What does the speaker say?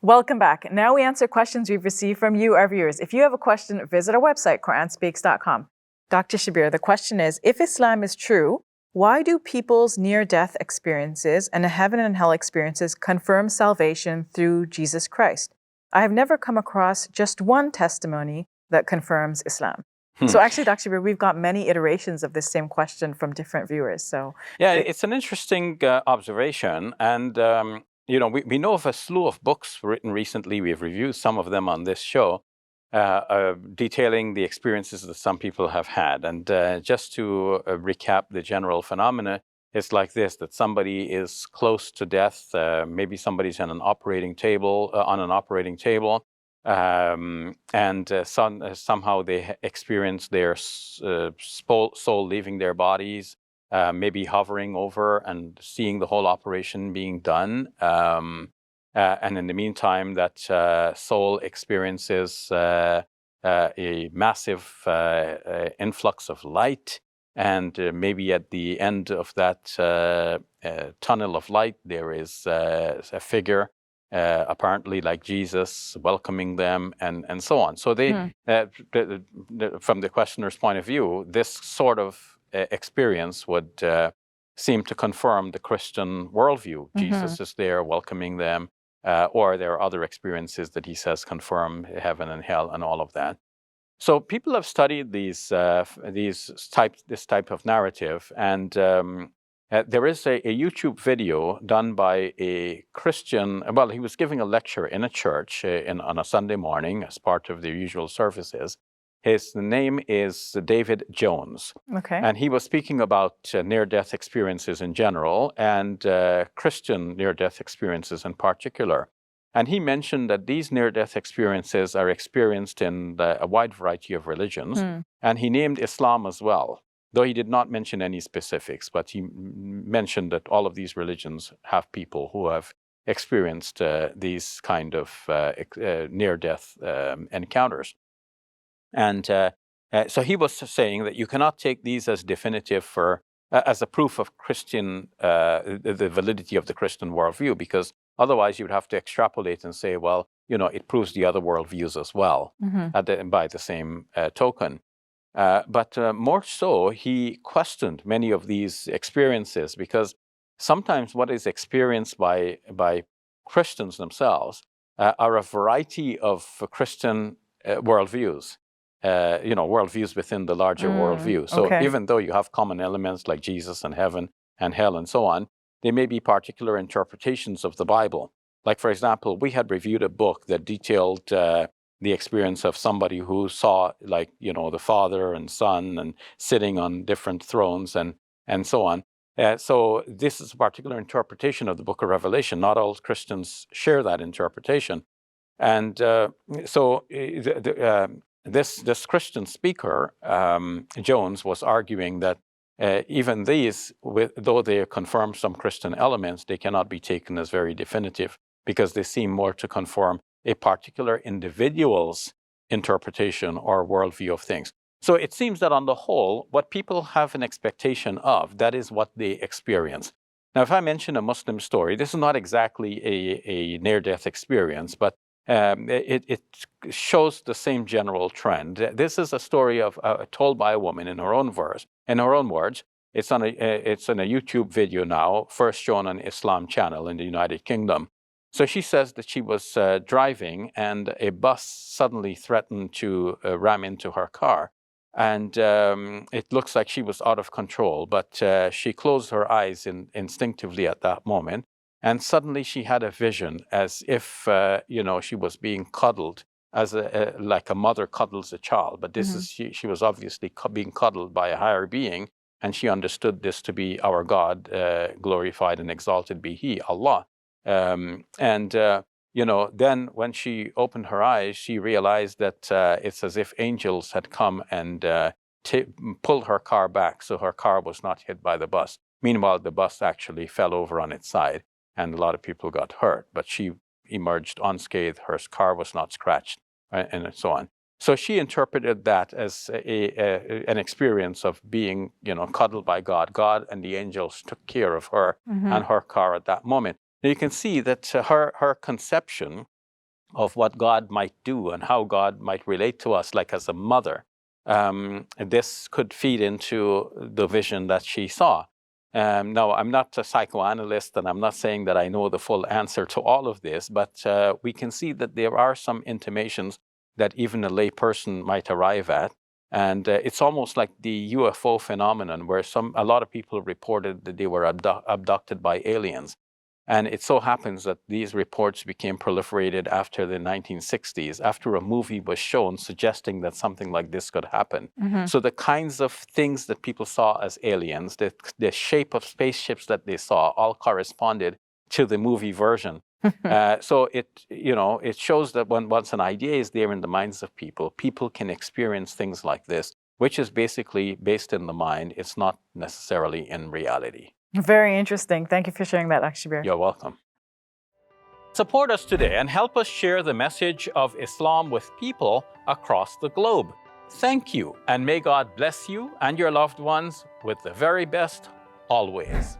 Welcome back. Now we answer questions we've received from you, our viewers. If you have a question, visit our website, QuranSpeaks.com. Dr. Shabir, the question is, if Islam is true, why do people's near-death experiences and heaven and hell experiences confirm salvation through Jesus Christ? I have never come across just one testimony that confirms Islam. So actually, Dr. Shabir, we've got many iterations of this same question from different viewers. So yeah, it's an interesting observation. And, we know of a slew of books written recently. We've reviewed some of them on this show, detailing the experiences that some people have had. And just to recap the general phenomena, it's like this, that somebody is close to death. Maybe somebody's on an operating table, and somehow they experience their soul leaving their bodies, maybe hovering over and seeing the whole operation being done. And in the meantime, that soul experiences a massive influx of light. And maybe at the end of that tunnel of light, there is a figure, apparently like Jesus, welcoming them, and so on. So they, from the questioner's point of view, this sort of experience would seem to confirm the Christian worldview. Jesus is there welcoming them, or there are other experiences that he says confirm heaven and hell and all of that. So people have studied this type of narrative, and there is a YouTube video done by a Christian. Well, he was giving a lecture in a church on a Sunday morning as part of the usual services. His name is David Jones. Okay. And he was speaking about near-death experiences in general and Christian near-death experiences in particular. And he mentioned that these near-death experiences are experienced in a wide variety of religions. And he named Islam as well, though he did not mention any specifics, but he mentioned that all of these religions have people who have experienced these kind of near-death encounters. And so he was saying that you cannot take these as definitive as a proof of Christian, the validity of the Christian worldview, because otherwise you would have to extrapolate and say, well, it proves the other worldviews as well, by the same token. But more so, he questioned many of these experiences, because sometimes what is experienced by Christians themselves are a variety of Christian worldviews. Worldviews within the larger worldview. So even though you have common elements like Jesus and heaven and hell and so on, there may be particular interpretations of the Bible. Like, for example, we had reviewed a book that detailed the experience of somebody who saw, the Father and Son and sitting on different thrones and so on. So this is a particular interpretation of the book of Revelation. Not all Christians share that interpretation. And this Christian speaker, Jones, was arguing that even these, though they confirm some Christian elements, they cannot be taken as very definitive, because they seem more to confirm a particular individual's interpretation or worldview of things. So it seems that on the whole, what people have an expectation of, that is what they experience. Now, if I mention a Muslim story, this is not exactly a near-death experience, but it shows the same general trend. This is a story told by a woman in her own words. It's on a YouTube video now, first shown on Islam Channel in the United Kingdom. So she says that she was driving, and a bus suddenly threatened to ram into her car. And it looks like she was out of control, but she closed her eyes instinctively at that moment. And suddenly she had a vision, as if she was being cuddled, like a mother cuddles a child. But this is she was obviously being cuddled by a higher being, and she understood this to be our God, glorified and exalted be He, Allah. Then when she opened her eyes, she realized that it's as if angels had come and pulled her car back, so her car was not hit by the bus. Meanwhile, the bus actually fell over on its side, and a lot of people got hurt, but she emerged unscathed. Her car was not scratched, and so on. So she interpreted that as an experience of being, cuddled by God. God and the angels took care of her and her car at that moment. Now you can see that her conception of what God might do and how God might relate to us, like as a mother. This could feed into the vision that she saw. Now, I'm not a psychoanalyst, and I'm not saying that I know the full answer to all of this, but we can see that there are some intimations that even a lay person might arrive at. And it's almost like the UFO phenomenon, where a lot of people reported that they were abducted by aliens. And it so happens that these reports became proliferated after the 1960s, after a movie was shown suggesting that something like this could happen. So the kinds of things that people saw as aliens, the shape of spaceships that they saw, all corresponded to the movie version. So it shows that once an idea is there in the minds of people, people can experience things like this, which is basically based in the mind. It's not necessarily in reality. Very interesting. Thank you for sharing that, Dr. Shabir. You're welcome. Support us today and help us share the message of Islam with people across the globe. Thank you, and may God bless you and your loved ones with the very best always.